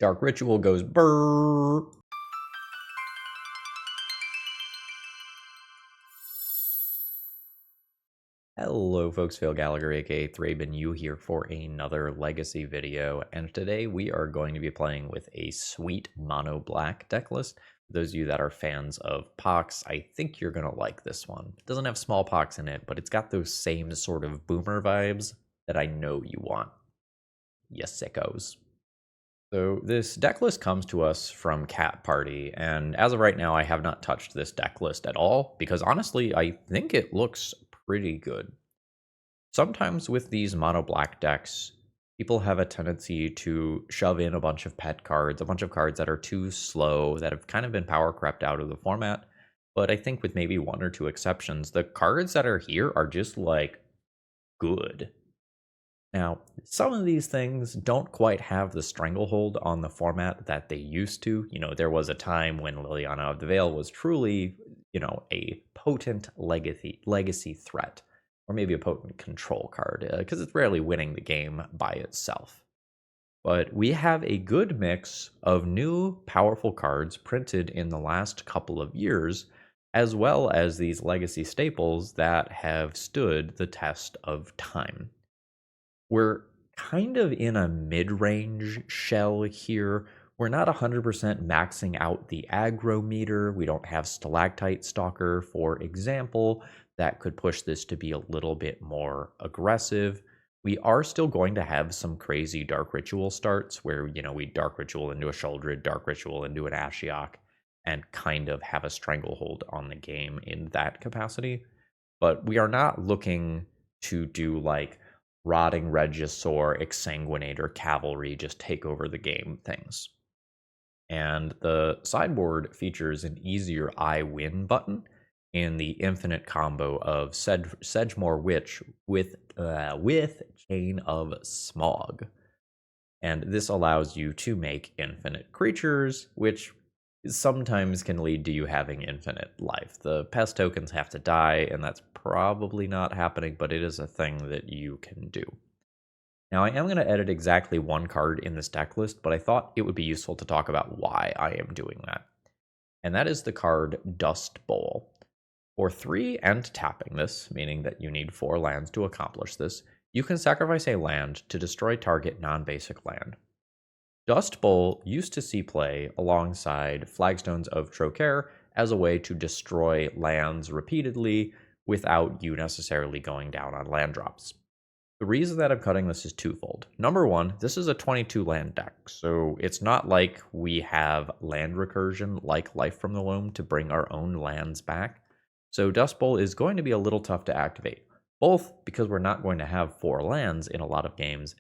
Dark Ritual goes brrr. Hello folks, Phil Gallagher aka ThrabenU here for another Legacy video, and today we are going to be playing with a sweet Mono Black deck list. For those of you that are fans of Pox, I think you're going to like this one. It doesn't have Smallpox in it, but it's got those same sort of boomer vibes that I know you want. Yes, sickos. So this deck list comes to us from Cat Party, and as of right now, I have not touched this deck list at all, because honestly, I think it looks pretty good. Sometimes with these mono black decks, people have a tendency to shove in a bunch of pet cards, a bunch of cards that are too slow, that have kind of been power crept out of the format. But I think with maybe one or two exceptions, the cards that are here are just like good. Now, some of these things don't quite have the stranglehold on the format that they used to. You know, there was a time when Liliana of the Veil was truly, a potent legacy threat, or maybe a potent control card, because it's rarely winning the game by itself. But we have a good mix of new powerful cards printed in the last couple of years, as well as these legacy staples that have stood the test of time. We're kind of in a mid-range shell here. We're not 100% maxing out the aggro meter. We don't have Stalactite Stalker, for example, that could push this to be a little bit more aggressive. We are still going to have some crazy Dark Ritual starts where, we Dark Ritual into a Sheoldred, Dark Ritual into an Ashiok, and kind of have a stranglehold on the game in that capacity. But we are not looking to do like Rotting Regisaur, Exsanguinator, Cavalry just take over the game things. And the sideboard features an easier I win button in the infinite combo of Sedgemoor Witch with Chain of Smog. And this allows you to make infinite creatures, which sometimes can lead to you having infinite life. The pest tokens have to die, and that's probably not happening, but it is a thing that you can do. Now, I am going to edit exactly one card in this deck list, but I thought it would be useful to talk about why I am doing that. And that is the card Dust Bowl. For 3 and tapping this, meaning that you need 4 lands to accomplish this, you can sacrifice a land to destroy target non-basic land. Dust Bowl used to see play alongside Flagstones of Trocaire as a way to destroy lands repeatedly without you necessarily going down on land drops. The reason that I'm cutting this is twofold. Number one, this is a 22 land deck, so it's not like we have land recursion like Life from the Loam to bring our own lands back. So Dust Bowl is going to be a little tough to activate, both because we're not going to have 4 lands in a lot of games,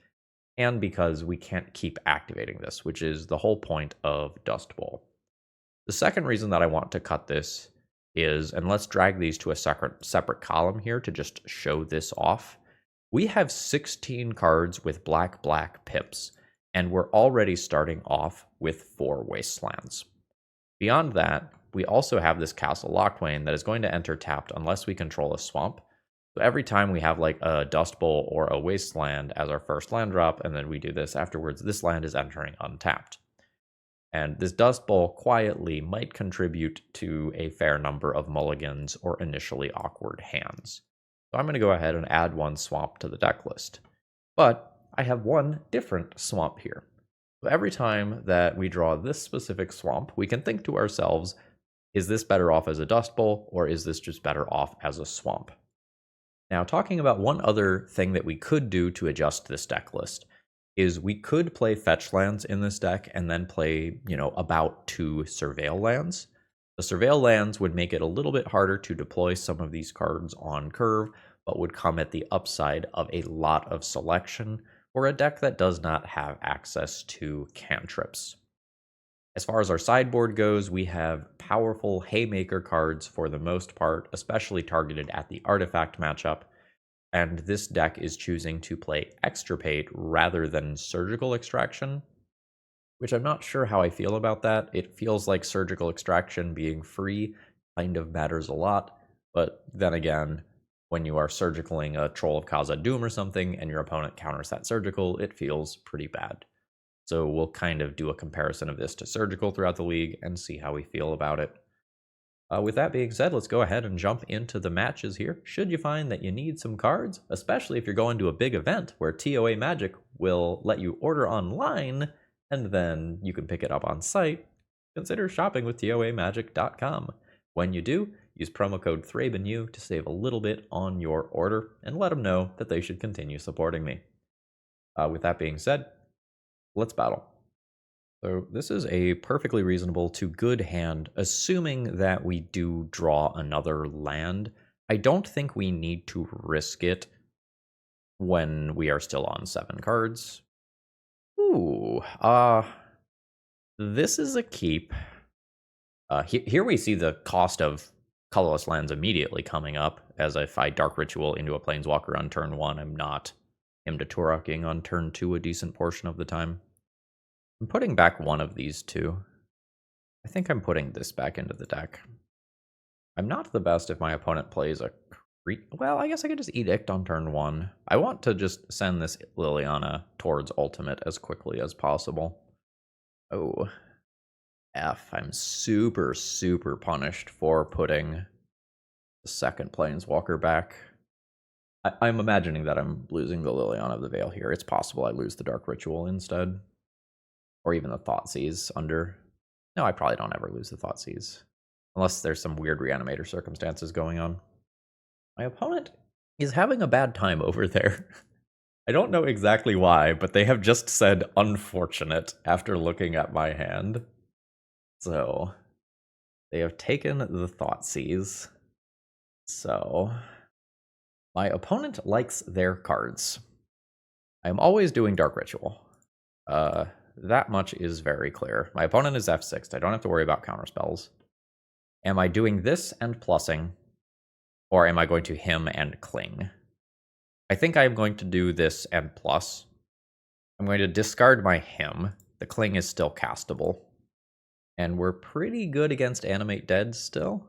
and because we can't keep activating this, which is the whole point of Dust Bowl. The second reason that I want to cut this is, and let's drag these to a separate column here to just show this off, we have 16 cards with black pips, and we're already starting off with 4 Wastelands. Beyond that, we also have this Castle Locthwain that is going to enter tapped unless we control a swamp. So every time we have like a Dust Bowl or a Wasteland as our first land drop, and then we do this afterwards, this land is entering untapped. And this Dust Bowl quietly might contribute to a fair number of mulligans or initially awkward hands. So I'm going to go ahead and add 1 swamp to the deck list. But I have 1 different swamp here. So every time that we draw this specific swamp, we can think to ourselves, is this better off as a Dust Bowl, or is this just better off as a swamp? Now, talking about one other thing that we could do to adjust this deck list is we could play fetch lands in this deck and then play, about 2 surveil lands. The surveil lands would make it a little bit harder to deploy some of these cards on curve, but would come at the upside of a lot of selection for a deck that does not have access to cantrips. As far as our sideboard goes, we have powerful Haymaker cards for the most part, especially targeted at the artifact matchup, and this deck is choosing to play Extirpate rather than Surgical Extraction, which I'm not sure how I feel about that. It feels like Surgical Extraction being free kind of matters a lot, but then again, when you are surgicaling a Troll of Khazad-dûm or something and your opponent counters that surgical, it feels pretty bad. So we'll kind of do a comparison of this to Surgical throughout the league and see how we feel about it. With that being said, let's go ahead and jump into the matches here. Should you find that you need some cards, especially if you're going to a big event where TOA Magic will let you order online and then you can pick it up on site, consider shopping with TOAMagic.com. When you do, use promo code ThrabenU to save a little bit on your order and let them know that they should continue supporting me. With that being said, let's battle. So this is a perfectly reasonable to good hand, assuming that we do draw another land. I don't think we need to risk it when we are still on 7 cards. Ooh, this is a keep. Here we see the cost of colorless lands immediately coming up, as if I Dark Ritual into a Planeswalker on turn 1, I'm not Imdaturuking on turn 2 a decent portion of the time. I'm putting back one of these two. I think I'm putting this back into the deck. I'm not the best if my opponent plays a... Well, I guess I could just Edict on turn 1. I want to just send this Liliana towards ultimate as quickly as possible. Oh, F. I'm super, super punished for putting the second Planeswalker back. I'm imagining that I'm losing the Liliana of the Veil here. It's possible I lose the Dark Ritual instead. Or even the Thoughtseize under... No, I probably don't ever lose the Thoughtseize. Unless there's some weird reanimator circumstances going on. My opponent is having a bad time over there. I don't know exactly why, but they have just said unfortunate after looking at my hand. So, they have taken the Thoughtseize. So, my opponent likes their cards. I'm always doing Dark Ritual. That much is very clear. My opponent is F6'd. I don't have to worry about counterspells. Am I doing this and plussing? Or am I going to him and cling? I think I'm going to do this and plus. I'm going to discard my him. The cling is still castable. And we're pretty good against Animate Dead still.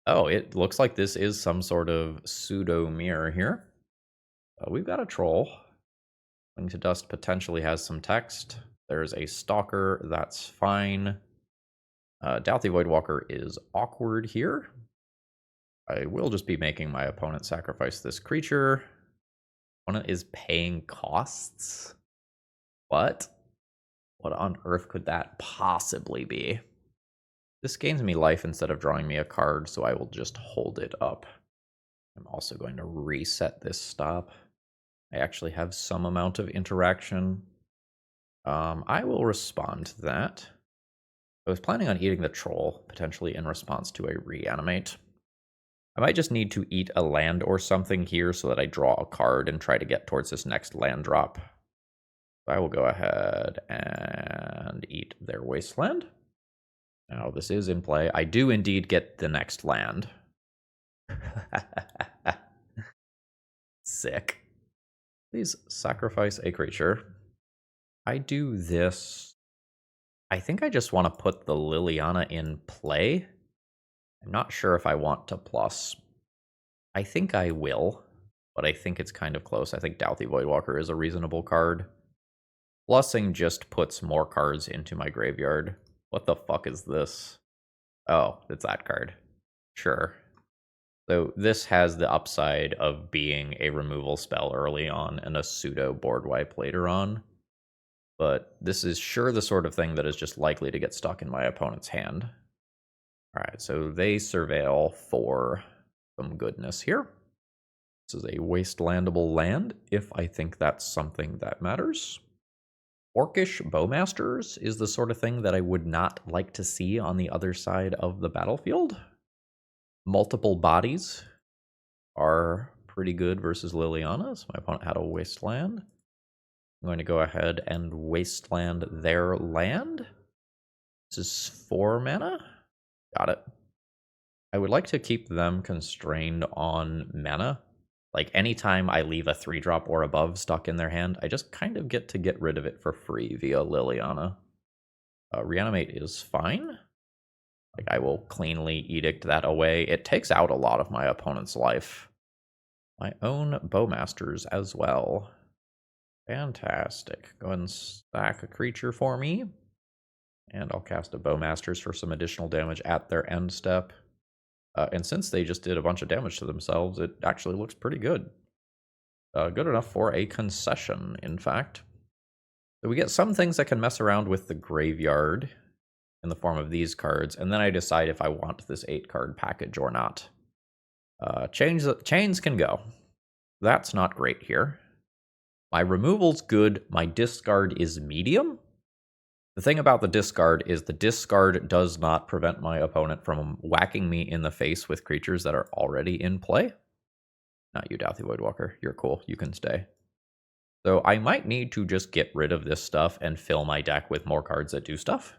Oh, it looks like this is some sort of pseudo mirror here. We've got a troll. Cling to Dust potentially has some text. There's a Stalker, that's fine. Douthie Voidwalker is awkward here. I will just be making my opponent sacrifice this creature. Opponent is paying costs? What? What on earth could that possibly be? This gains me life instead of drawing me a card, so I will just hold it up. I'm also going to reset this stop. I actually have some amount of interaction. I will respond to that. I was planning on eating the troll, potentially in response to a reanimate. I might just need to eat a land or something here so that I draw a card and try to get towards this next land drop. I will go ahead and eat their wasteland. Now, this is in play. I do indeed get the next land. Sick. Please sacrifice a creature. I do this. I think I just want to put the Liliana in play. I'm not sure if I want to plus. I think I will, but I think it's kind of close. I think Douthie Voidwalker is a reasonable card. Plussing just puts more cards into my graveyard. What the fuck is this? Oh, it's that card. Sure. So this has the upside of being a removal spell early on and a pseudo board wipe later on. But this is sure the sort of thing that is just likely to get stuck in my opponent's hand. Alright, so they surveil for some goodness here. This is a wastelandable land, if I think that's something that matters. Orcish Bowmasters is the sort of thing that I would not like to see on the other side of the battlefield. Multiple bodies are pretty good versus Liliana, so my opponent had a wasteland. I'm going to go ahead and wasteland their land. This is 4 mana. Got it. I would like to keep them constrained on mana. Like, anytime I leave a 3-drop or above stuck in their hand, I just kind of get to get rid of it for free via Liliana. Reanimate is fine. Like, I will cleanly edict that away. It takes out a lot of my opponent's life. My own Bowmasters as well. Fantastic. Go ahead and stack a creature for me. And I'll cast a Bowmasters for some additional damage at their end step. And since they just did a bunch of damage to themselves, it actually looks pretty good. Good enough for a concession, in fact. So we get some things that can mess around with the graveyard in the form of these cards, and then I decide if I want this 8-card package or not. Chains can go. That's not great here. My removal's good. My discard is medium. The thing about the discard is the discard does not prevent my opponent from whacking me in the face with creatures that are already in play. Not you, Douthie Voidwalker. You're cool. You can stay. So I might need to just get rid of this stuff and fill my deck with more cards that do stuff.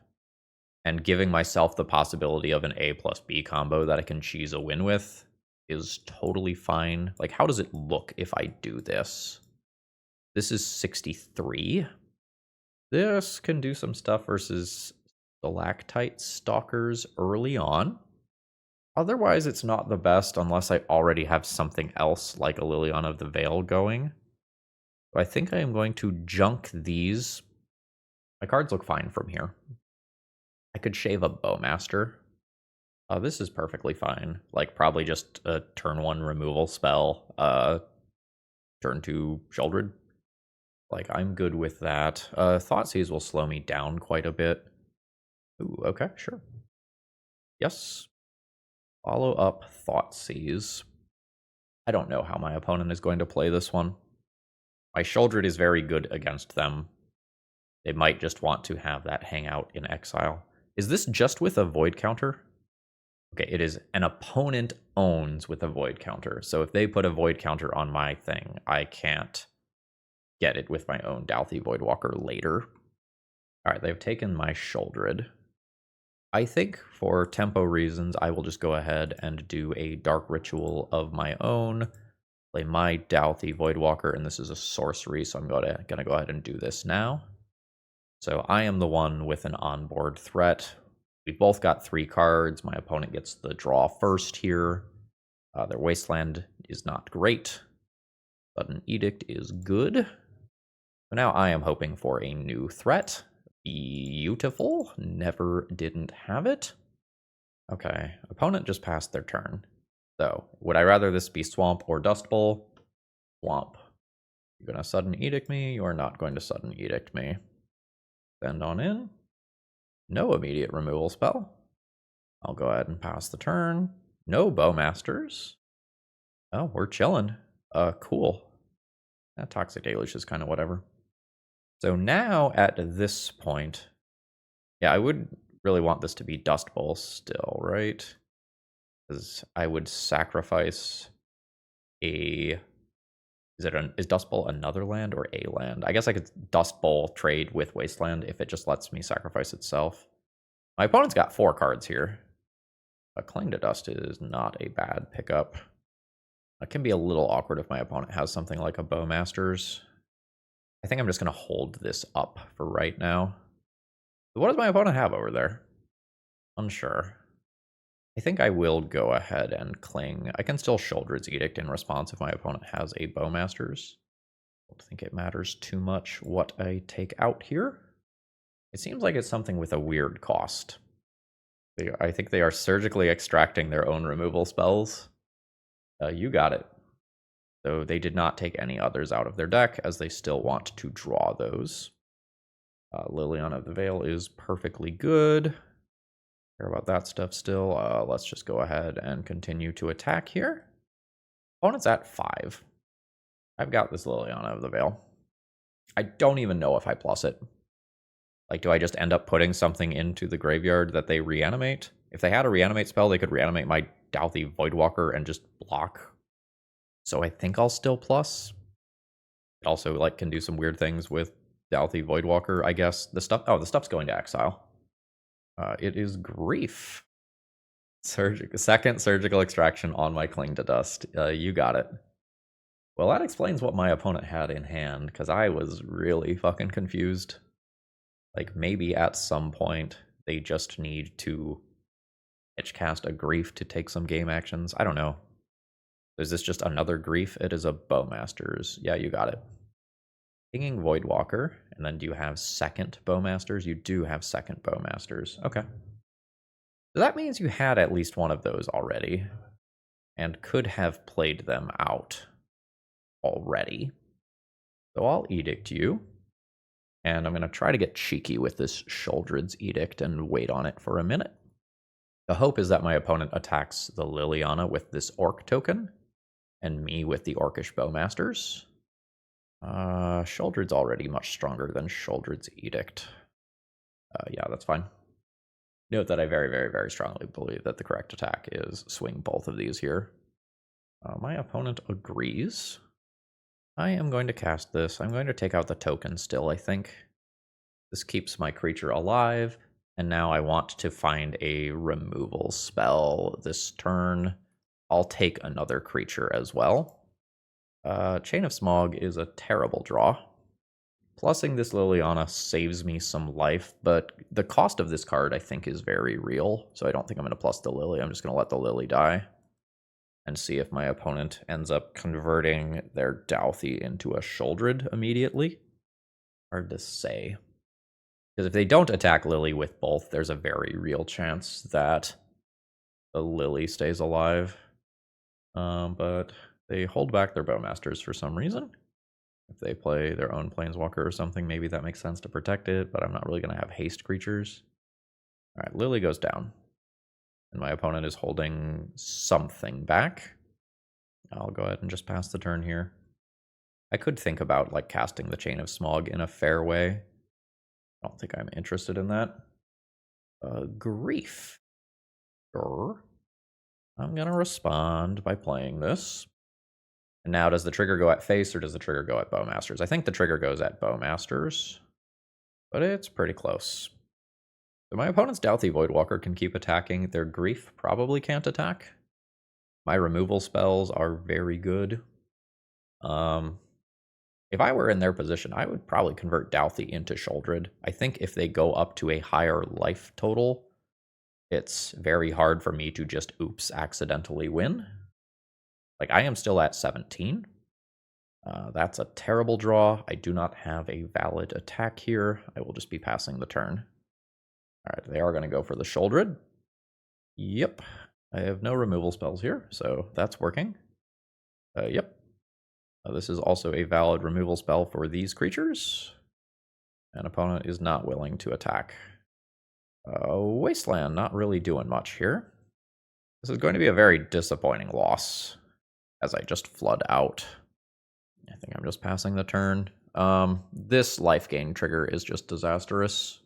And giving myself the possibility of an A plus B combo that I can cheese a win with is totally fine. Like, how does it look if I do this? This is 63. This can do some stuff versus Stalactite Stalkers early on. Otherwise, it's not the best unless I already have something else like a Liliana of the Veil going. So I think I am going to junk these. My cards look fine from here. I could shave a Bowmaster. This is perfectly fine. Like, probably just a turn 1 removal spell. Turn 2 Sheoldred. Like, I'm good with that. Thoughtseize will slow me down quite a bit. Ooh, okay, sure. Yes. Follow up Thoughtseize. I don't know how my opponent is going to play this one. My Sheoldred is very good against them. They might just want to have that hang out in exile. Is this just with a void counter? Okay, it is an opponent owns with a void counter. So if they put a void counter on my thing, I can't get it with my own Douthie Voidwalker later. All right, they've taken my Sheoldred. I think for tempo reasons, I will just go ahead and do a Dark Ritual of my own. Play my Douthie Voidwalker, and this is a sorcery, so I'm gonna go ahead and do this now. So I am the one with an onboard threat. We've both got 3 cards. My opponent gets the draw first here. Their Wasteland is not great. Sudden Edict is good. So now I am hoping for a new threat. Beautiful. Never didn't have it. Okay, opponent just passed their turn. So, would I rather this be Swamp or Dust Bowl? Swamp. You're going to Sudden Edict me? You are not going to Sudden Edict me. Send on in. No immediate removal spell. I'll go ahead and pass the turn. No Bowmasters. Oh, we're chilling. Cool. That Toxic Deluge is kind of whatever. So now at this point, yeah, I would really want this to be Dust Bowl still, right? Because I would sacrifice a... Is Dust Bowl another land or a land? I guess I could Dust Bowl trade with Wasteland if it just lets me sacrifice itself. My opponent's got 4 cards here. A Cling to Dust is not a bad pickup. It can be a little awkward if my opponent has something like a Bowmasters. I think I'm just going to hold this up for right now. What does my opponent have over there? Unsure. I think I will go ahead and Cling. I can still Sheoldred's Edict in response if my opponent has a Bowmasters. I don't think it matters too much what I take out here. It seems like it's something with a weird cost. I think they are surgically extracting their own removal spells. You got it. So they did not take any others out of their deck, as they still want to draw those. Liliana of the Veil is perfectly good. Care about that stuff still. Let's just go ahead and continue to attack here. Opponent's at 5. I've got this Liliana of the Veil. I don't even know if I plus it. Like, do I just end up putting something into the graveyard that they reanimate? If they had a reanimate spell, they could reanimate my Douthie Voidwalker and just block. So I think I'll still plus. It also, like, can do some weird things with Douthie Voidwalker, I guess. The stuff's going to exile. It is Grief. Second surgical extraction on my Cling to Dust. You got it. Well, that explains what my opponent had in hand, because I was really fucking confused. Like, maybe at some point they just need to cast a Grief to take some game actions. I don't know. Is this just another Grief? It is a Bowmasters. Yeah, you got it. Pinging Voidwalker, and then do you have second Bowmasters? You do have second Bowmasters. Okay. So that means you had at least one of those already, and could have played them out already. So I'll Edict you, and I'm going to try to get cheeky with this Sheoldred's Edict and wait on it for a minute. The hope is that my opponent attacks the Liliana with this Orc token, and me with the Orcish Bowmasters. Sheoldred's already much stronger than Sheoldred's Edict. Yeah, that's fine. Note that I very, very, very strongly believe that the correct attack is swing both of these here. My opponent agrees. I am going to cast this. I'm going to take out the token still, I think. This keeps my creature alive, and now I want to find a removal spell this turn. I'll take another creature as well. Chain of Smog is a terrible draw. Plussing this Liliana saves me some life, but the cost of this card I think is very real, so I don't think I'm going to plus the Lily. I'm just going to let the Lily die and see if my opponent ends up converting their Douthie into a Sheoldred immediately. Hard to say. Because if they don't attack Lily with both, there's a very real chance that the Lily stays alive. But they hold back their Bowmasters for some reason. If they play their own Planeswalker or something, maybe that makes sense to protect it, but I'm not really going to have haste creatures. All right, Lily goes down. And my opponent is holding something back. I'll go ahead and just pass the turn here. I could think about like casting the Chain of Smog in a fair way. I don't think I'm interested in that. Grief. Sure. I'm going to respond by playing this. And now, does the trigger go at face or does the trigger go at Bowmasters? I think the trigger goes at Bowmasters, but it's pretty close. So my opponent's Douthie Voidwalker can keep attacking. Their Grief probably can't attack. My removal spells are very good. If I were in their position, I would probably convert Douthie into Sheoldred. I think if they go up to a higher life total, it's very hard for me to just accidentally win. Like, I am still at 17. That's a terrible draw. I do not have a valid attack here. I will just be passing the turn. All right, they are going to go for the Sheoldred. Yep. I have no removal spells here, so that's working. Yep. This is also a valid removal spell for these creatures. An opponent is not willing to attack. Wasteland, not really doing much here. This is going to be a very disappointing loss, as I just flood out. I think I'm just passing the turn. This life gain trigger is just disastrous.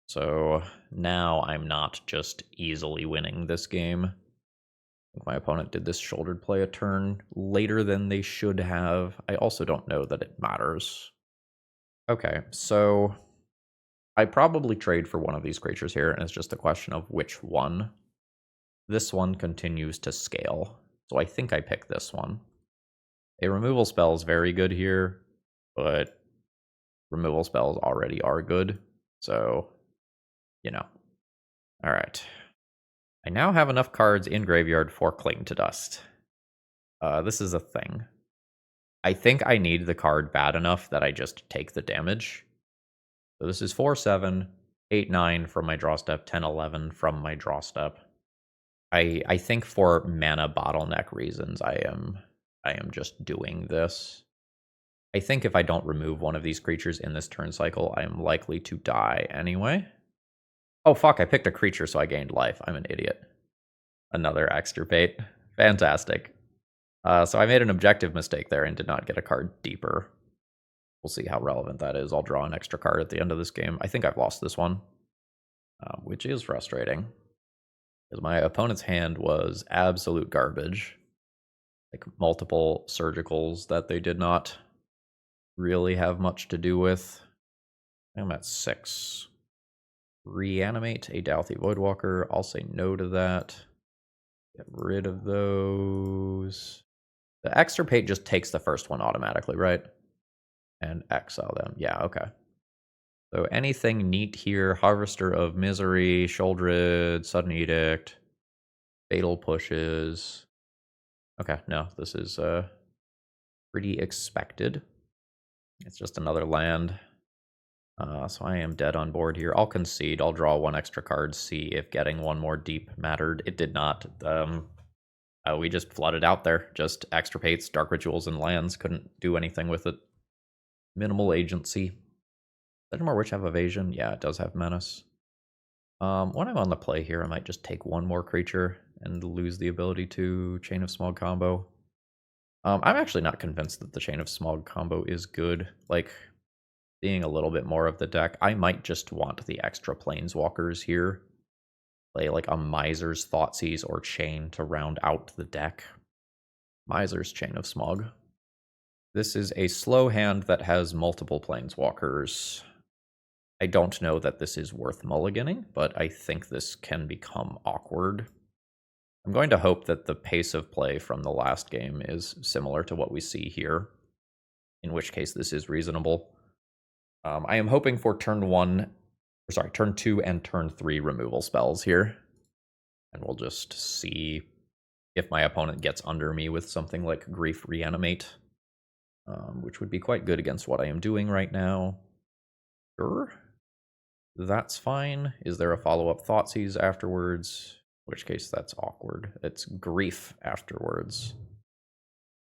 So now I'm not just easily winning this game. I think my opponent did this Sheoldred play a turn later than they should have. I also don't know that it matters. Okay, so I probably trade for one of these creatures here, and it's just a question of which one. This one continues to scale, so I think I pick this one. A removal spell is very good here, but removal spells already are good, so, you know. All right. I now have enough cards in graveyard for Cling to Dust. This is a thing. I think I need the card bad enough that I just take the damage. So this is 4-7, 8-9 from my draw step, 10-11 from my draw step. I think for mana bottleneck reasons, I am just doing this. I think if I don't remove one of these creatures in this turn cycle, I am likely to die anyway. Oh fuck, I picked a creature, so I gained life. I'm an idiot. Another extirpate. Fantastic. So I made an objective mistake there and did not get a card deeper. We'll see how relevant that is. I'll draw an extra card at the end of this game. I think I've lost this one, which is frustrating, because my opponent's hand was absolute garbage. Like multiple surgicals that they did not really have much to do with. I'm at 6. Reanimate a Douthie Voidwalker. I'll say no to that. Get rid of those. The extirpate just takes the first one automatically, right? And exile them. Yeah, okay. So anything neat here. Harvester of Misery, Sheoldred, Sudden Edict, Fatal Pushes. Okay, no, this is pretty expected. It's just another land. So I am dead on board here. I'll concede. I'll draw one extra card, see if getting one more deep mattered. It did not. We just flooded out there. Just extirpates, Dark Rituals, and lands. Couldn't do anything with it. Minimal agency. Does more Witch have evasion? Yeah, it does have menace. When I'm on the play here, I might just take one more creature and lose the ability to Chain of Smog combo. I'm actually not convinced that the Chain of Smog combo is good. Like, being a little bit more of the deck, I might just want the extra Planeswalkers here. Play like a Miser's Thoughtseize or Chain to round out the deck. Miser's Chain of Smog. This is a slow hand that has multiple Planeswalkers. I don't know that this is worth mulliganing, but I think this can become awkward. I'm going to hope that the pace of play from the last game is similar to what we see here, in which case this is reasonable. I am hoping for turn 2 and turn 3 removal spells here. And we'll just see if my opponent gets under me with something like Grief Reanimate, which would be quite good against what I am doing right now. Sure. That's fine. Is there a follow-up Thoughtseize afterwards? In which case that's awkward. It's Grief afterwards.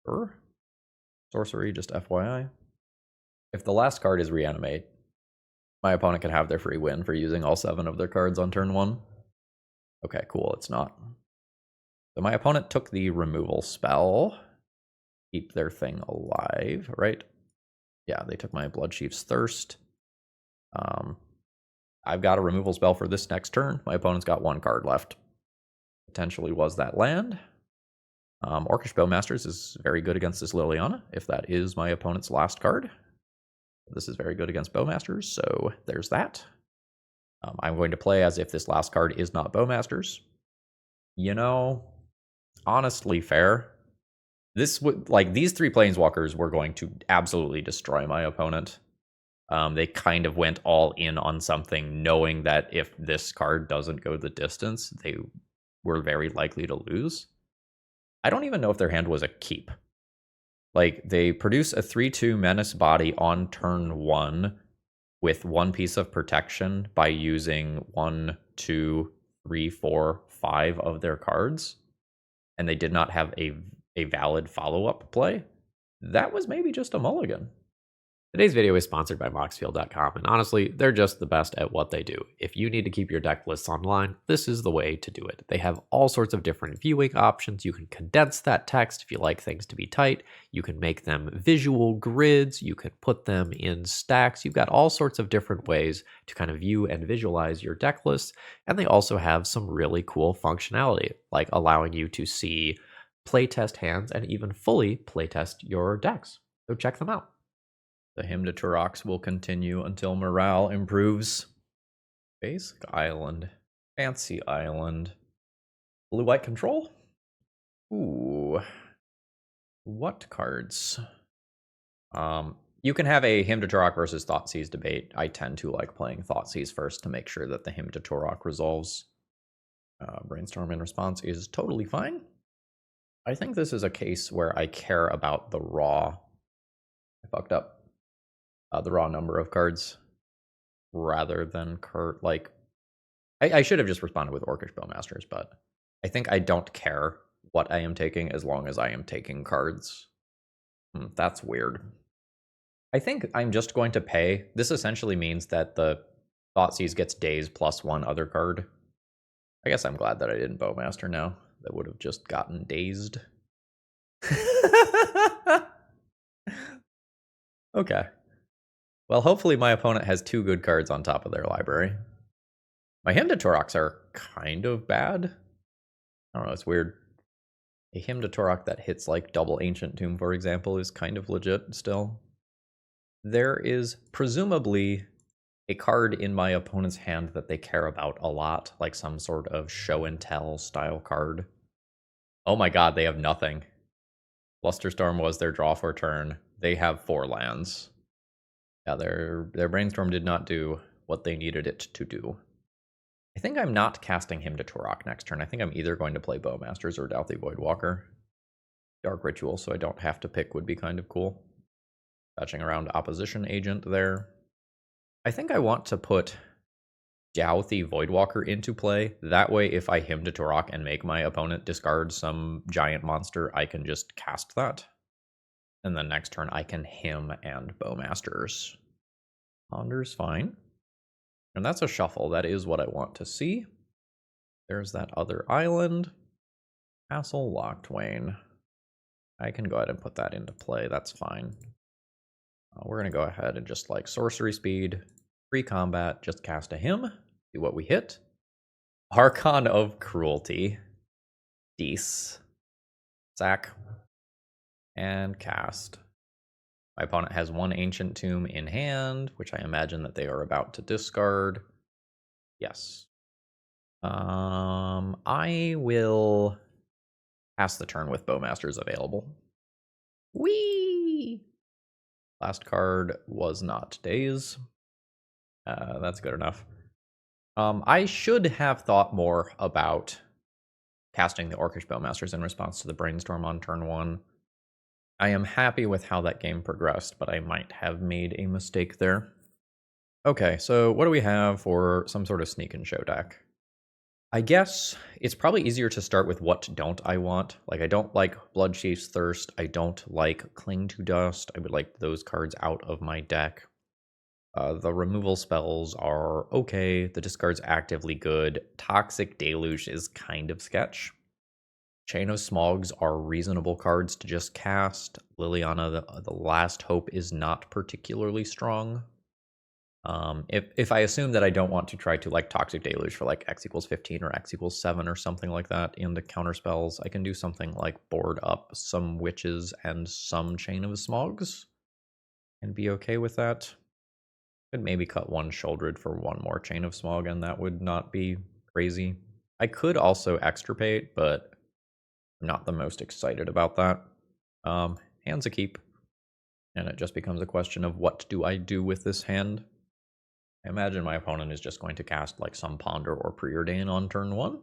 Sure. Sorcery, just FYI. If the last card is Reanimate, my opponent can have their free win for using all 7 of their cards on turn 1. Okay, cool, it's not. So my opponent took the removal spell. Keep their thing alive, right? Yeah, they took my Bloodchief's Thirst. I've got a removal spell for this next turn. My opponent's got 1 card left. Potentially was that land. Orcish Bowmasters is very good against this Liliana, if that is my opponent's last card. This is very good against Bowmasters, so there's that. I'm going to play as if this last card is not Bowmasters. You know, honestly fair. This would, like, these 3 Planeswalkers were going to absolutely destroy my opponent. They kind of went all in on something, knowing that if this card doesn't go the distance, they were very likely to lose. I don't even know if their hand was a keep. Like, they produce a 3/2 Menace Body on turn 1 with 1 piece of protection by using 1, 2, 3, 4, 5 of their cards, and they did not have a valid follow-up play. That was maybe just a mulligan. Today's video is sponsored by Moxfield.com, and honestly, they're just the best at what they do. If you need to keep your deck lists online, this is the way to do it. They have all sorts of different viewing options. You can condense that text if you like things to be tight. You can make them visual grids. You can put them in stacks. You've got all sorts of different ways to kind of view and visualize your deck lists. And they also have some really cool functionality, like allowing you to see playtest hands and even fully playtest your decks. So check them out. The Hymn to Turox will continue until morale improves. Basic Island. Fancy Island. Blue-white control? Ooh. What cards? You can have a Hymn to Turok versus Thoughtseize debate. I tend to like playing Thoughtseize first to make sure that the Hymn to Turok resolves. Brainstorm in response is totally fine. I think this is a case where I care about the raw. I fucked up. The raw number of cards rather than like I should have just responded with Orcish Bowmasters, but I think I don't care what I am taking as long as I am taking cards. That's weird. I think I'm just going to pay. This essentially means that the Thoughtseize gets Daze plus 1 other card. I guess I'm glad that I didn't Bowmaster now. That would have just gotten dazed. Okay. Well, hopefully my opponent has 2 good cards on top of their library. My Hymn to Turoks are kind of bad. I don't know, it's weird. A Hymn to Turok that hits like double Ancient Tomb, for example, is kind of legit still. There is presumably a card in my opponent's hand that they care about a lot, like some sort of show and tell style card. Oh my god, they have nothing. Blusterstorm was their draw for turn. They have 4 lands. Yeah, their Brainstorm did not do what they needed it to do. I think I'm not casting Hymn to Turok next turn. I think I'm either going to play Bowmasters or Dauthi Voidwalker. Dark Ritual, so I don't have to pick, would be kind of cool. Fetching around opposition agent there. I think I want to put Douthie Voidwalker into play. That way, if I hymn to Turok and make my opponent discard some giant monster, I can just cast that. And then next turn, I can hymn and Bowmasters. Ponder's fine. And that's a shuffle. That is what I want to see. There's that other island. Castle Locktwain. I can go ahead and put that into play. That's fine. We're going to go ahead and just like sorcery speed, free combat, just cast a hymn, see what we hit. Archon of Cruelty. Deece. Sack. And cast. My opponent has one Ancient Tomb in hand, which I imagine that they are about to discard. Yes. I will pass the turn with Bowmasters available. Whee! Last card was not Daze. That's good enough. I should have thought more about casting the Orcish Bowmasters in response to the Brainstorm on turn 1. I am happy with how that game progressed, but I might have made a mistake there. Okay, so what do we have for some sort of sneak and show deck? I guess it's probably easier to start with what don't I want. Like, I don't like Bloodchief's Thirst. I don't like Cling to Dust. I would like those cards out of my deck. The removal spells are okay. The discard's actively good. Toxic Deluge is kind of sketch. Chain of Smogs are reasonable cards to just cast. Liliana, the Last Hope, is not particularly strong. If I assume that I don't want to try to like Toxic Deluge for like X equals 15 or X equals 7 or something like that into counter spells, I can do something like board up some Witches and some Chain of Smogs and be okay with that. Could maybe cut one Sheoldred for one more Chain of Smog, and that would not be crazy. I could also extirpate, but I'm not the most excited about that. Hand's a keep, and it just becomes a question of what do I do with this hand. I imagine my opponent is just going to cast like some Ponder or Preordain on turn 1.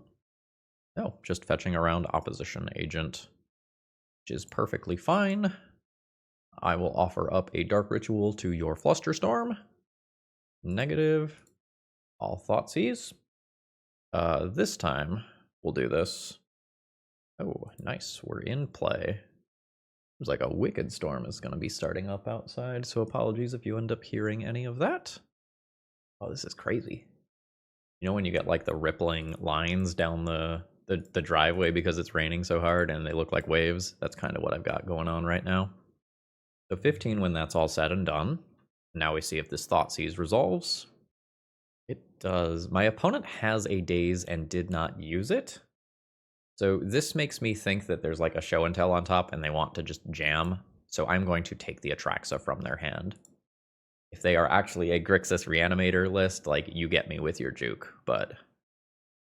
No, just fetching around opposition agent, which is perfectly fine. I will offer up a Dark Ritual to your Flusterstorm. Negative. All Thoughtseize. This time, we'll do this. Oh, nice. We're in play. There's like a Wicked Storm is going to be starting up outside, so apologies if you end up hearing any of that. Oh, this is crazy. You know when you get like the rippling lines down the driveway because it's raining so hard and they look like waves? That's kind of what I've got going on right now. So 15 when that's all said and done. Now we see if this Thoughtseize resolves. It does. My opponent has a Daze and did not use it. So this makes me think that there's like a show and tell on top and they want to just jam. So I'm going to take the Atraxa from their hand. If they are actually a Grixis Reanimator list, like, you get me with your juke. But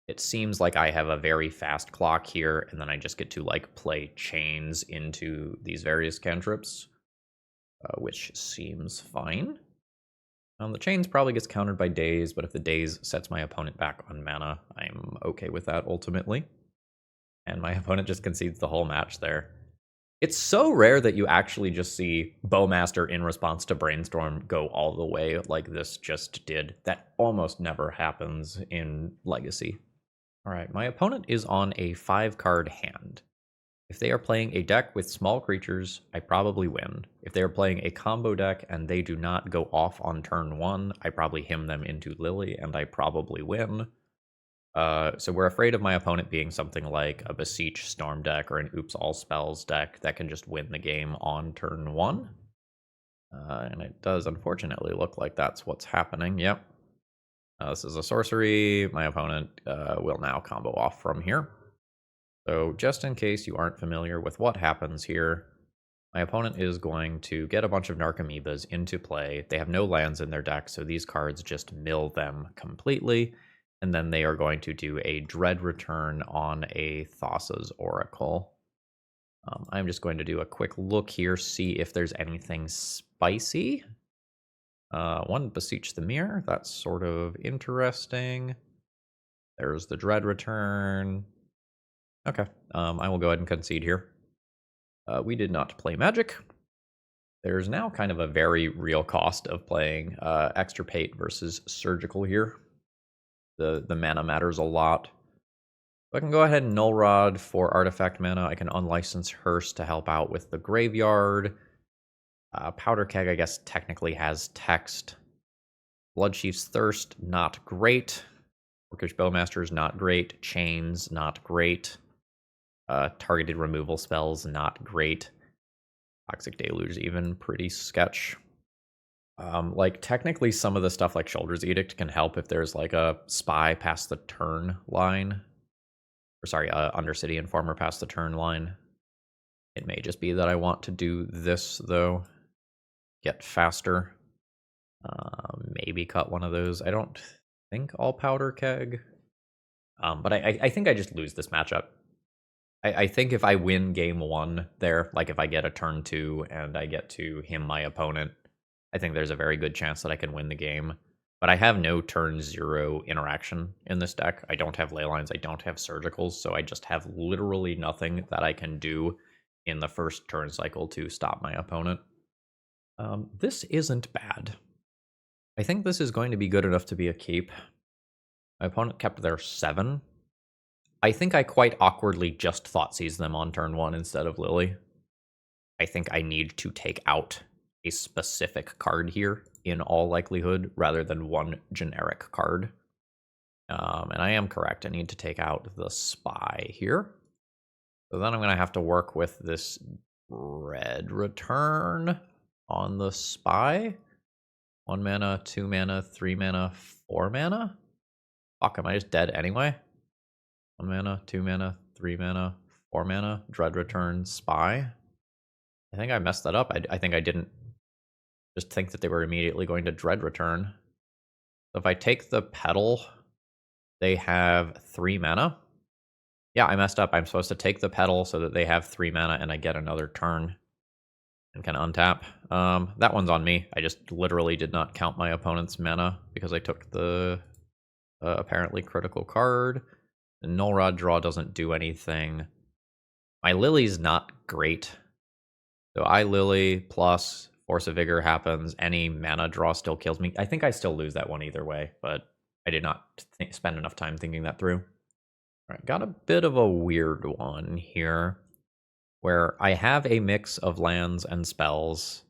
it seems like I have a very fast clock here, and then I just get to like play chains into these various cantrips, which seems fine. The chains probably gets countered by Daze, but if the Daze sets my opponent back on mana, I'm okay with that ultimately. And my opponent just concedes the whole match there. It's so rare that you actually just see Bowmaster in response to Brainstorm go all the way like this just did. That almost never happens in Legacy. All right, my opponent is on a 5-card hand. If they are playing a deck with small creatures, I probably win. If they are playing a combo deck and they do not go off on turn 1, I probably hymn them into Lily and I probably win. So we're afraid of my opponent being something like a Beseech Storm deck or an Oops All Spells deck that can just win the game on turn 1. And it does unfortunately look like that's what's happening. Yep. This is a sorcery. My opponent will now combo off from here. So just in case you aren't familiar with what happens here, my opponent is going to get a bunch of Narcomoebas into play. They have no lands in their deck, so these cards just mill them completely. And then they are going to do a Dread Return on a Thassa's Oracle. I'm just going to do a quick look here, see if there's anything spicy. One, Beseech the Mirror. That's sort of interesting. There's the Dread Return. Okay, I will go ahead and concede here. We did not play Magic. There's now kind of a very real cost of playing Extirpate versus Surgical here. The mana matters a lot. So I can go ahead and Null Rod for artifact mana. I can unlicense Hearse to help out with the graveyard. Powder Keg, I guess, technically has text. Bloodchief's Thirst, not great. Orcish Bowmasters, not great. Chains, not great. Targeted removal spells, not great. Toxic Deluge, even pretty sketch. Like, technically, some of the stuff like Sheoldred's Edict can help if there's, like, a spy past the turn line. Or, sorry, Undercity Informer past the turn line. It may just be that I want to do this, though. Get faster. Maybe cut one of those. I don't think I'll Powder Keg. But I think I just lose this matchup. I think if I win game 1 there, like if I get a turn 2 and I get to him my opponent, I think there's a very good chance that I can win the game. But I have no turn 0 interaction in this deck. I don't have Leylines, I don't have Surgicals, so I just have literally nothing that I can do in the first turn cycle to stop my opponent. This isn't bad. I think this is going to be good enough to be a keep. My opponent kept their 7. I think I quite awkwardly just Thoughtseize them on turn 1 instead of Lily. I think I need to take out a specific card here in all likelihood rather than one generic card. And I am correct. I need to take out the Spy here. So then I'm going to have to work with this Red Return on the Spy. 1 mana, 2 mana, 3 mana, 4 mana? Fuck, am I just dead anyway? 1 mana, 2 mana, 3 mana, 4 mana, Dread Return, Spy. I think I messed that up. I think I didn't just think that they were immediately going to Dread Return. So if I take the Petal, they have 3 mana. Yeah, I messed up. I'm supposed to take the Petal so that they have 3 mana and I get another turn and can untap. That one's on me. I just literally did not count my opponent's mana because I took the apparently critical card. The Null Rod draw doesn't do anything. My Lily's not great. So I Lily plus Force of Vigor happens. Any mana draw still kills me. I think I still lose that one either way, but I did not spend enough time thinking that through. All right, got a bit of a weird one here where I have a mix of lands and spells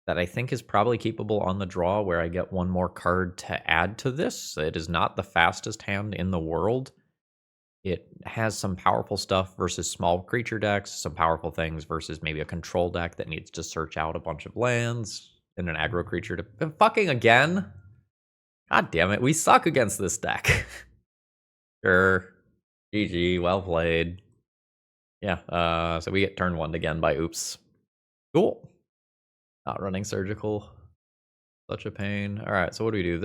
that I think is probably keepable on the draw, where I get one more card to add to this. It is not the fastest hand in the world. It has some powerful stuff versus small creature decks, some powerful things versus maybe a control deck that needs to search out a bunch of lands, and an aggro creature to... Fucking again? God damn it, we suck against this deck. Sure. GG, well played. Yeah, so we get turn 1 again by oops. Cool. Not running Surgical. Such a pain. Alright, so what do we do?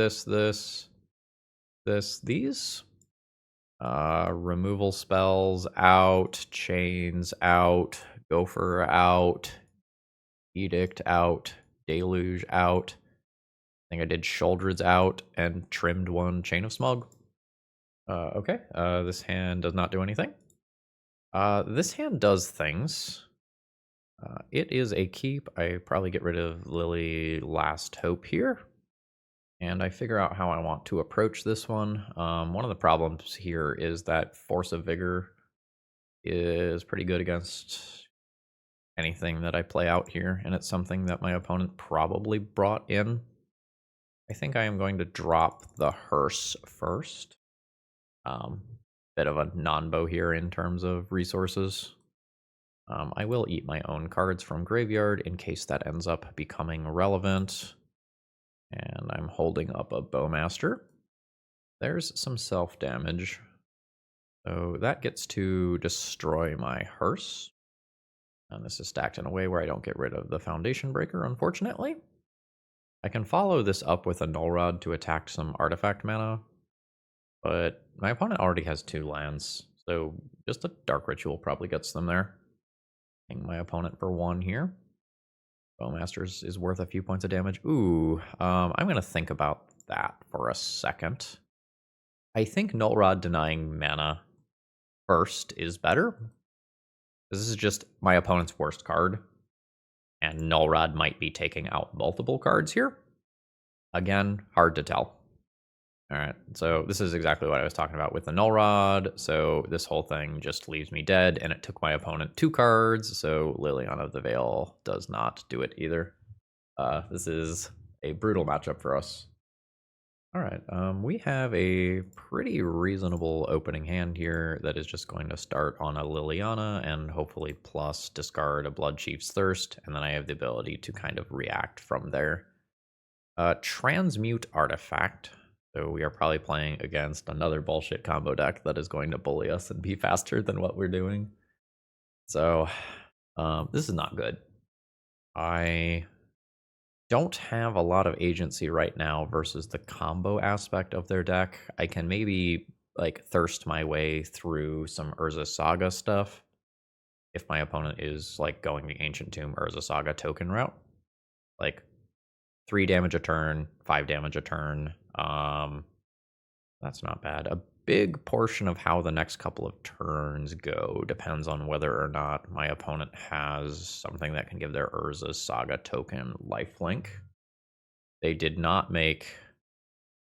These. Removal spells out, chains out, gopher out, edict out, deluge out. I think I did Sheoldred's out and trimmed one Chain of Smug. Okay, this hand does not do anything. This hand does things. It is a keep. I probably get rid of Lily Last Hope here. And I figure out how I want to approach this one. One of the problems here is that Force of Vigor is pretty good against anything that I play out here, and it's something that my opponent probably brought in. I think I am going to drop the Hearse first. Bit of a non-bow here in terms of resources. I will eat my own cards from graveyard in case that ends up becoming relevant. And I'm holding up a Bowmaster. There's some self-damage. So that gets to destroy my Hearse. And this is stacked in a way where I don't get rid of the Foundation Breaker, unfortunately. I can follow this up with a Null Rod to attack some artifact mana. But my opponent already has 2 lands. So just a Dark Ritual probably gets them there. Hang my opponent for 1 here. Bowmasters is worth a few points of damage. Ooh, I'm going to think about that for a second. I think Null Rod denying mana first is better. This is just my opponent's worst card. And Null Rod might be taking out multiple cards here. Again, hard to tell. All right, so this is exactly what I was talking about with the Null Rod. So this whole thing just leaves me dead, and it took my opponent 2 cards, so Liliana of the Veil does not do it either. This is a brutal matchup for us. All right, we have a pretty reasonable opening hand here that is just going to start on a Liliana and hopefully plus discard a Bloodchief's Thirst, and then I have the ability to kind of react from there. Transmute Artifact. So we are probably playing against another bullshit combo deck that is going to bully us and be faster than what we're doing. So this is not good. I don't have a lot of agency right now versus the combo aspect of their deck. I can maybe like thirst my way through some Urza Saga stuff if my opponent is like going the Ancient Tomb Urza Saga token route. Like 3 damage a turn, 5 damage a turn. That's not bad. A big portion of how the next couple of turns go depends on whether or not my opponent has something that can give their Urza Saga token lifelink. They did not make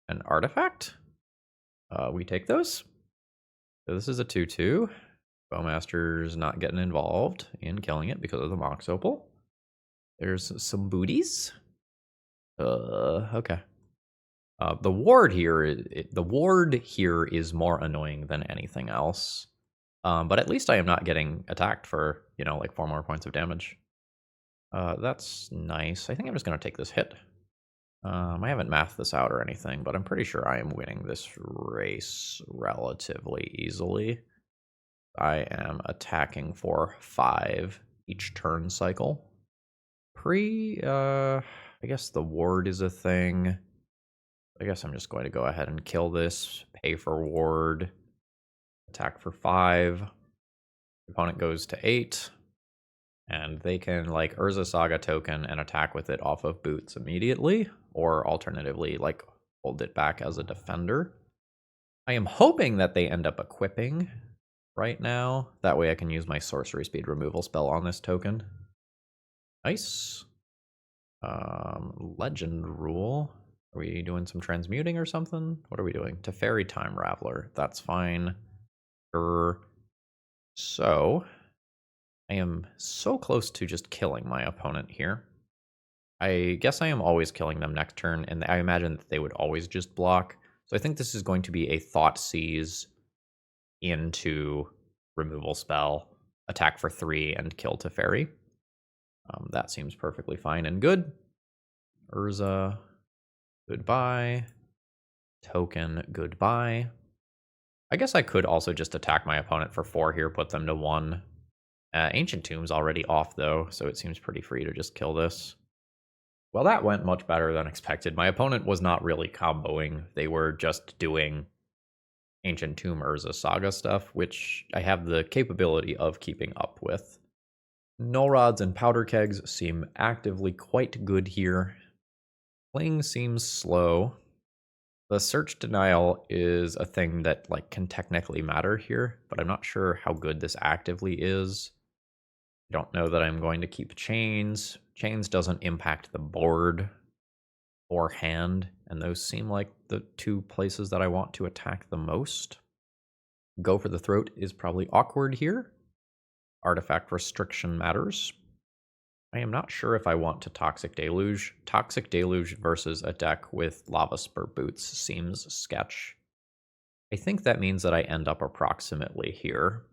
an artifact. We take those. So this is a 2/2. Bowmasters not getting involved in killing it because of the Mox Opal. There's some booties. Okay. The ward here is more annoying than anything else. But at least I am not getting attacked for, like 4 more points of damage. That's nice. I think I'm just going to take this hit. I haven't mathed this out or anything, but I'm pretty sure I am winning this race relatively easily. I am attacking for 5 each turn cycle. I guess the ward is a thing. I guess I'm just going to go ahead and kill this, pay for ward, attack for 5. Opponent goes to 8, and they can like Urza Saga token and attack with it off of boots immediately, or alternatively like hold it back as a defender. I am hoping that they end up equipping right now. That way I can use my sorcery speed removal spell on this token. Nice. Legend rule. Are we doing some transmuting or something? What are we doing? Teferi Time Raveler. That's fine. So, I am so close to just killing my opponent here. I guess I am always killing them next turn, and I imagine that they would always just block. So I think this is going to be a Thoughtseize into removal spell, attack for 3, and kill Teferi. That seems perfectly fine and good. Urza, goodbye. Token, goodbye. I guess I could also just attack my opponent for 4 here, put them to 1. Ancient Tomb's already off, though, so it seems pretty free to just kill this. Well, that went much better than expected. My opponent was not really comboing. They were just doing Ancient Tomb Urza Saga stuff, which I have the capability of keeping up with. Null Rods and Powder Kegs seem actively quite good here. Fling seems slow. The Search Denial is a thing that can technically matter here, but I'm not sure how good this actively is. I don't know that I'm going to keep Chains. Chains doesn't impact the board or hand, and those seem like the 2 places that I want to attack the most. Go for the Throat is probably awkward here. Artifact Restriction matters. I am not sure if I want to Toxic Deluge. Toxic Deluge versus a deck with Lava Spur Boots seems sketch. I think that means that I end up approximately here.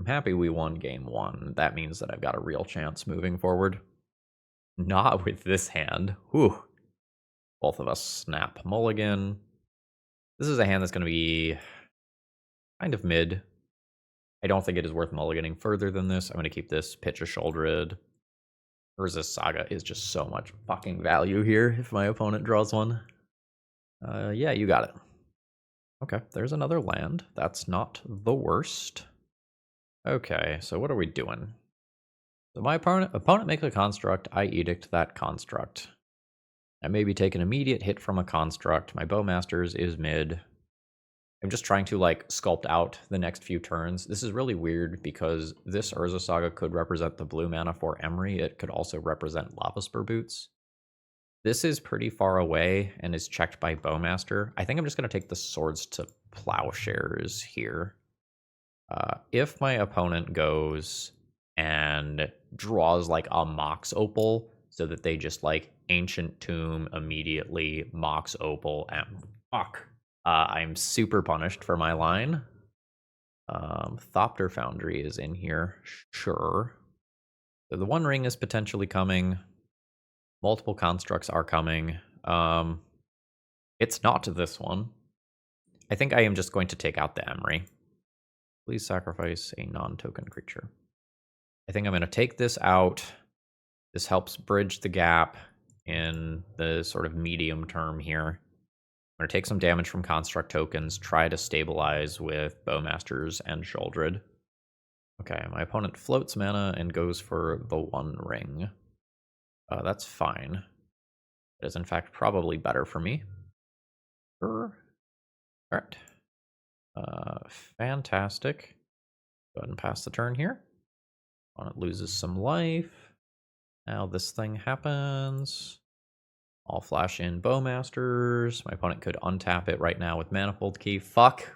I'm happy we won game 1. That means that I've got a real chance moving forward. Not with this hand. Whew. Both of us snap mulligan. This is a hand that's going to be kind of mid. I don't think it is worth mulliganing further than this. I'm going to keep this, pitch a Sheoldred. Urza Saga is just so much fucking value here if my opponent draws one. Yeah, you got it. Okay, there's another land. That's not the worst. Okay, so what are we doing? So my opponent makes a construct, I edict that construct. I maybe take an immediate hit from a construct. My Bowmasters is mid. I'm just trying to like sculpt out the next few turns. This is really weird because this Urza Saga could represent the blue mana for Emry. It could also represent Lava Spur Boots. This is pretty far away and is checked by Bowmaster. I think I'm just going to take the Swords to Plowshares here. If my opponent goes and draws like a Mox Opal so that they just like Ancient Tomb immediately, Mox Opal, and fuck. I'm super punished for my line. Thopter Foundry is in here, sure. So the One Ring is potentially coming. Multiple constructs are coming. It's not this one. I think I am just going to take out the Emry. Please sacrifice a non-token creature. I think I'm going to take this out. This helps bridge the gap in the sort of medium term here. I'm going to take some damage from construct tokens, try to stabilize with Bowmasters and Sheoldred. Okay, my opponent floats mana and goes for the One Ring. That's fine. It is in fact probably better for me. Sure. All right. Fantastic. Go ahead and pass the turn here. Opponent loses some life. Now this thing happens. I'll flash in Bowmasters. My opponent could untap it right now with Manifold Key. Fuck.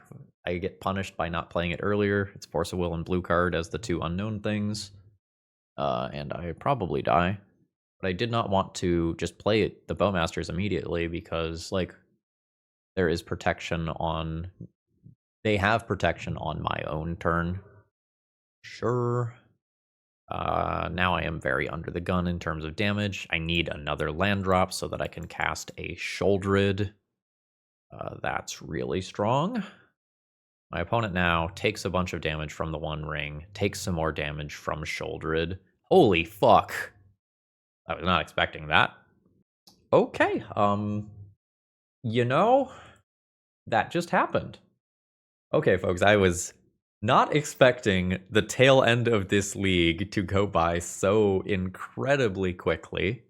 I get punished by not playing it earlier. It's Force of Will and blue card as the two unknown things. And I probably die. But I did not want to just play it, the Bowmasters immediately because, like, there is protection on... They have protection on my own turn. Sure. Now I am very under the gun in terms of damage. I need another land drop so that I can cast a Sheoldred. That's really strong. My opponent now takes a bunch of damage from the One Ring, takes some more damage from Sheoldred. Holy fuck. I was not expecting that. Okay, you know, that just happened. Okay, folks, I was not expecting the tail end of this league to go by so incredibly quickly.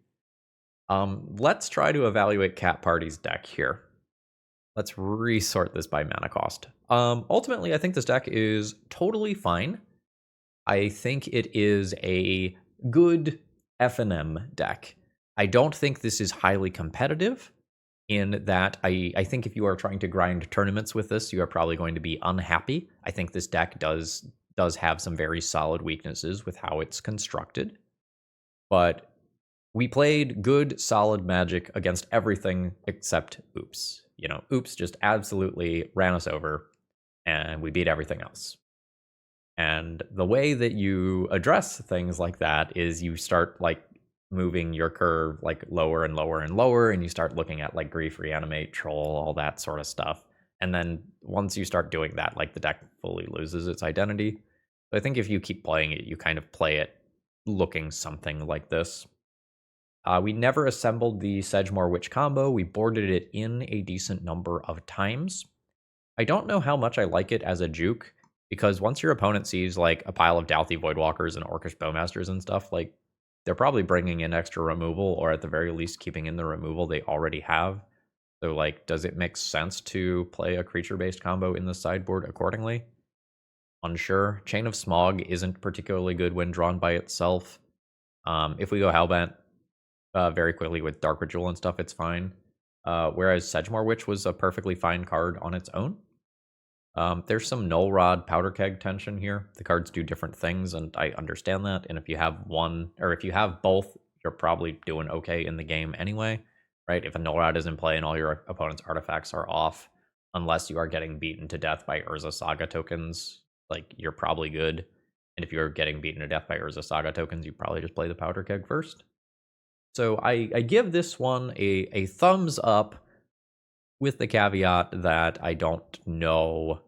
Let's try to evaluate Cat Party's deck here. Let's resort this by mana cost. Ultimately, I think this deck is totally fine. I think it is a good F&M deck. I don't think this is highly competitive in that I think if you are trying to grind tournaments with this, you are probably going to be unhappy. I think this deck does have some very solid weaknesses with how it's constructed. But we played good, solid Magic against everything except Oops. You know, Oops just absolutely ran us over, and we beat everything else. And the way that you address things like that is you start like moving your curve like lower and lower and lower, and you start looking at like Grief, Reanimate, Troll, all that sort of stuff. And then once you start doing that, like the deck fully loses its identity. So I think if you keep playing it, you kind of play it looking something like this. We never assembled the Sedgemoor Witch combo. We boarded it in a decent number of times. I don't know how much I like it as a juke, because once your opponent sees like a pile of Dauthi Voidwalkers and Orcish Bowmasters and stuff, like they're probably bringing in extra removal, or at the very least keeping in the removal they already have. So like, does it make sense to play a creature-based combo in the sideboard accordingly? Unsure. Chain of Smog isn't particularly good when drawn by itself. If we go Hellbent very quickly with Dark Ritual and stuff, it's fine. Whereas Sedgemoor Witch was a perfectly fine card on its own. There's some Null Rod Powder Keg tension here. The cards do different things, and I understand that. And if you have one, or if you have both, you're probably doing okay in the game anyway, right? If a Null Rod is in play and all your opponent's artifacts are off, unless you are getting beaten to death by Urza Saga tokens, like, you're probably good. And if you're getting beaten to death by Urza Saga tokens, you probably just play the Powder Keg first. So I give this one a thumbs up, with the caveat that I don't know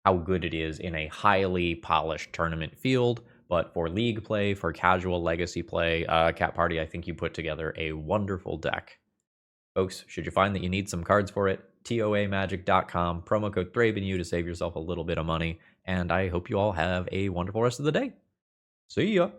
how good it is in a highly polished tournament field. But for league play, for casual legacy play, Cat Party, I think you put together a wonderful deck. Folks, should you find that you need some cards for it, toamagic.com, promo code ThrabenU to save yourself a little bit of money. And I hope you all have a wonderful rest of the day. See ya!